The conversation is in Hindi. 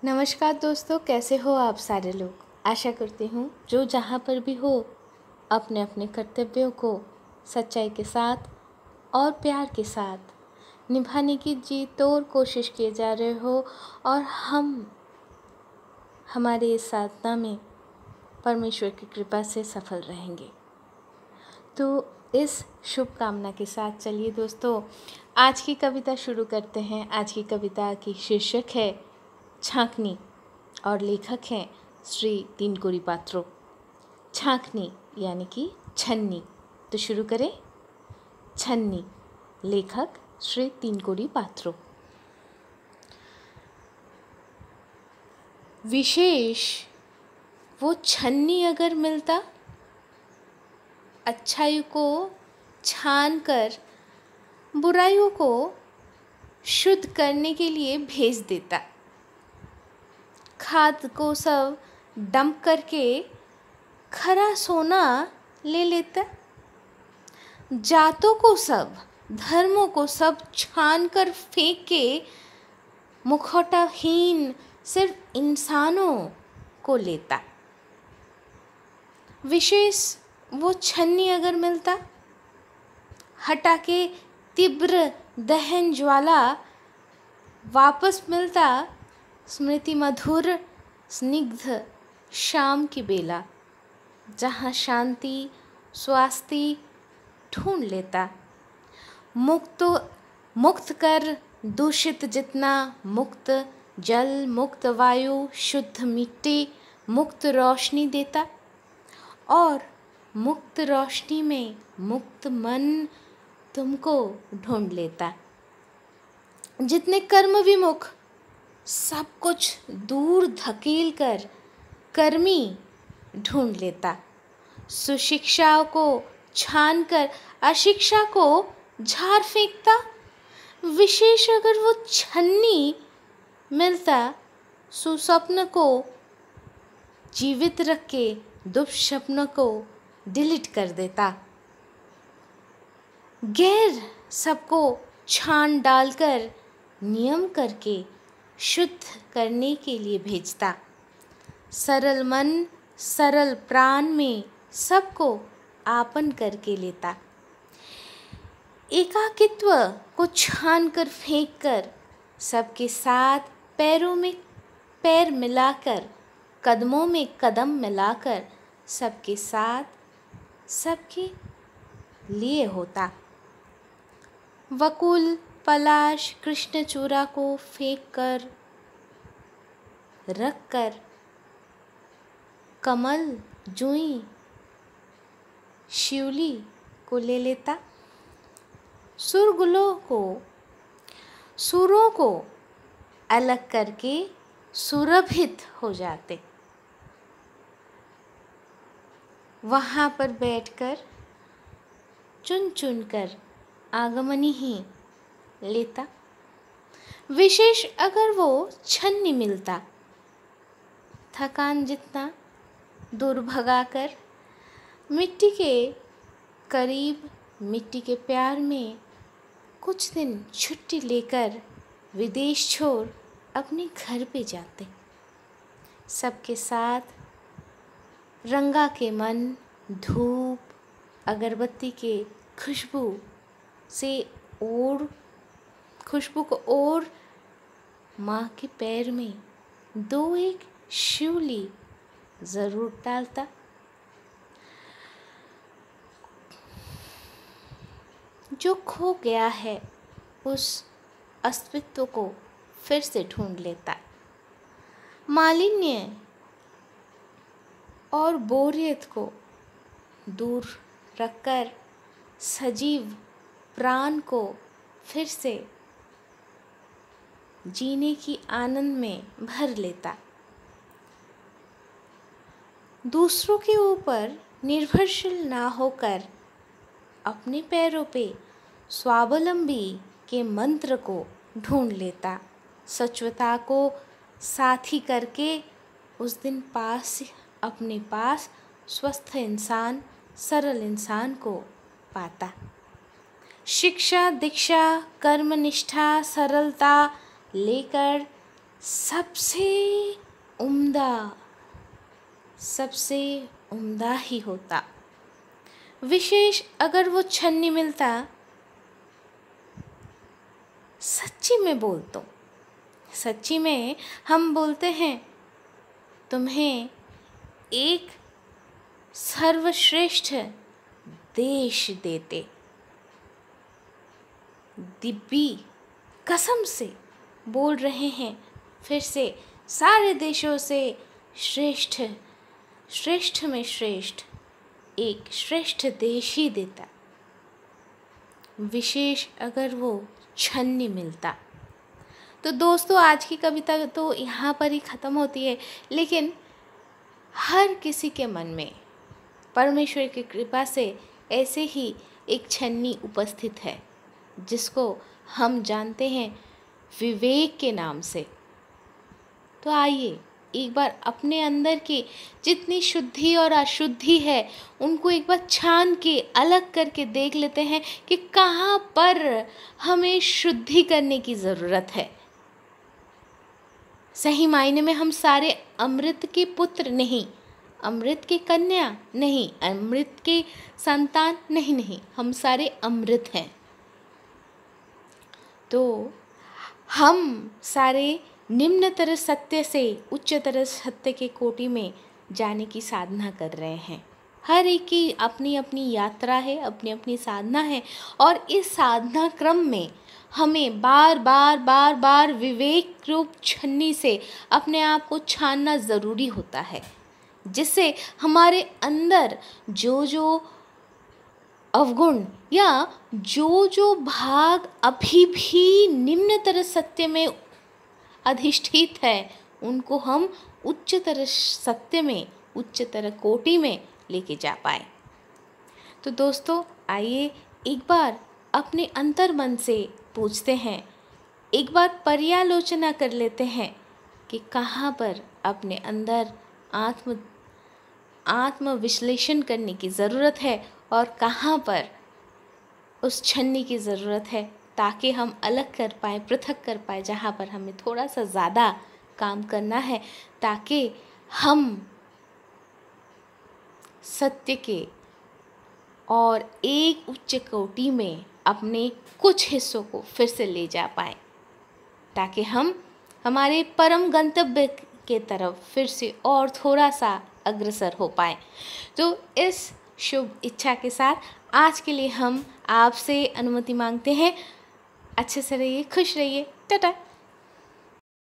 नमस्कार दोस्तों, कैसे हो आप सारे लोग। आशा करती हूँ जो जहाँ पर भी हो अपने अपने कर्तव्यों को सच्चाई के साथ और प्यार के साथ निभाने की जी तोड़ कोशिश किए जा रहे हो और हम हमारे इस साधना में परमेश्वर की कृपा से सफल रहेंगे। तो इस शुभकामना के साथ चलिए दोस्तों आज की कविता शुरू करते हैं। आज की कविता की शीर्षक है छाँकनी और लेखक हैं श्री तीनकोरी पात्रो। छाँकनी यानी कि छन्नी। तो शुरू करें। छन्नी, लेखक श्री तीनकोरी पात्रो। विशेष वो छन्नी अगर मिलता, अच्छाई को छान कर बुराइयों को शुद्ध करने के लिए भेज देता। खाद को सब डंप करके खरा सोना ले लेता। जातों को सब, धर्मों को सब छान कर फेंक के मुखौटाहीन सिर्फ इंसानों को लेता। विशेष वो छन्नी अगर मिलता, हटा के तीव्र दहन ज्वाला वापस मिलता। स्मृति मधुर स्निग्ध शाम की बेला, जहाँ शांति स्वास्थ्य ढूंढ लेता। मुक्त कर दूषित जितना, मुक्त जल, मुक्त वायु, शुद्ध मिट्टी, मुक्त रोशनी देता। और मुक्त रोशनी में मुक्त मन तुमको ढूंढ लेता। जितने कर्म विमुख सब कुछ दूर धकेल कर कर्मी ढूंढ लेता। सुशिक्षा को छान कर अशिक्षा को झाड़ फेंकता। विशेष अगर वो छन्नी मिलता, सुस्वप्न को जीवित रख के दुष्स्वप्न को डिलीट कर देता। गैर सबको छान डालकर नियम करके शुद्ध करने के लिए भेजता। सरल मन सरल प्राण में सबको आपन करके लेता। एकाकित्व को छान कर फेंक कर सबके साथ पैरों में पैर मिलाकर, कदमों में कदम मिलाकर सबके साथ सबके लिए होता। वकुल पलाश कृष्णचूड़ा को फेंक कर रख कर कमल जुई शिवली को ले लेता। सुरों को अलग करके सुरभित हो जाते। वहाँ पर बैठकर चुन चुन कर आगमनी ही लेता। विशेष अगर वो छन्नी मिलता, थकान जितना दूर भगाकर मिट्टी के करीब, मिट्टी के प्यार में कुछ दिन छुट्टी लेकर विदेश छोड़ अपने घर पे जाते। सबके साथ रंगा के मन धूप अगरबत्ती के खुशबू को और माँ के पैर में दो एक शिवली जरूर डालता। जो खो गया है उस अस्तित्व को फिर से ढूंढ लेता। मालिन्य और बोरियत को दूर रखकर सजीव प्राण को फिर से जीने की आनंद में भर लेता। दूसरों के ऊपर निर्भरशील ना होकर अपने पैरों पे स्वावलंबी के मंत्र को ढूंढ लेता। सच्चवता को साथी करके उस दिन अपने पास स्वस्थ इंसान, सरल इंसान को पाता। शिक्षा दीक्षा कर्म निष्ठा सरलता लेकर सबसे उम्दा, सबसे उम्दा ही होता। विशेष अगर वो छन्नी मिलता, सच्ची में बोलता, सच्ची में हम बोलते हैं तुम्हें एक सर्वश्रेष्ठ देश देते। दिव्य कसम से बोल रहे हैं फिर से, सारे देशों से श्रेष्ठ, श्रेष्ठ में श्रेष्ठ एक श्रेष्ठ देश ही देता, विशेष अगर वो छन्नी मिलता। तो दोस्तों, आज की कविता तो यहाँ पर ही ख़त्म होती है, लेकिन हर किसी के मन में परमेश्वर की कृपा से ऐसे ही एक छन्नी उपस्थित है, जिसको हम जानते हैं विवेक के नाम से। तो आइए एक बार अपने अंदर की जितनी शुद्धि और अशुद्धि है, उनको एक बार छान के अलग करके देख लेते हैं कि कहाँ पर हमें शुद्धि करने की ज़रूरत है। सही मायने में हम सारे अमृत के पुत्र नहीं, अमृत की कन्या नहीं, अमृत के संतान नहीं, हम सारे अमृत हैं। तो हम सारे निम्नतर सत्य से उच्चतर सत्य के कोटि में जाने की साधना कर रहे हैं। हर एक की अपनी अपनी यात्रा है, अपनी अपनी साधना है, और इस साधना क्रम में हमें बार बार विवेक रूप छन्नी से अपने आप को छानना ज़रूरी होता है, जिससे हमारे अंदर जो जो अवगुण या जो जो भाग अभी भी निम्नतर सत्य में अधिष्ठित है, उनको हम उच्चतर सत्य में, उच्चतर कोटि में लेके जा पाए। तो दोस्तों, आइए एक बार अपने अंतर मन से पूछते हैं, एक बार पर्यालोचना कर लेते हैं कि कहाँ पर अपने अंदर आत्म विश्लेषण करने की ज़रूरत है और कहाँ पर उस छन्नी की ज़रूरत है, ताकि हम अलग कर पाएँ, पृथक कर पाएँ, जहाँ पर हमें थोड़ा सा ज़्यादा काम करना है, ताकि हम सत्य के और एक उच्च कोटि में अपने कुछ हिस्सों को फिर से ले जा पाएँ, ताकि हम हमारे परम गंतव्य के तरफ फिर से और थोड़ा सा अग्रसर हो पाएँ। तो इस शुभ इच्छा के साथ आज के लिए हम आपसे अनुमति मांगते हैं। अच्छे से रहिए, खुश रहिए, टाटा।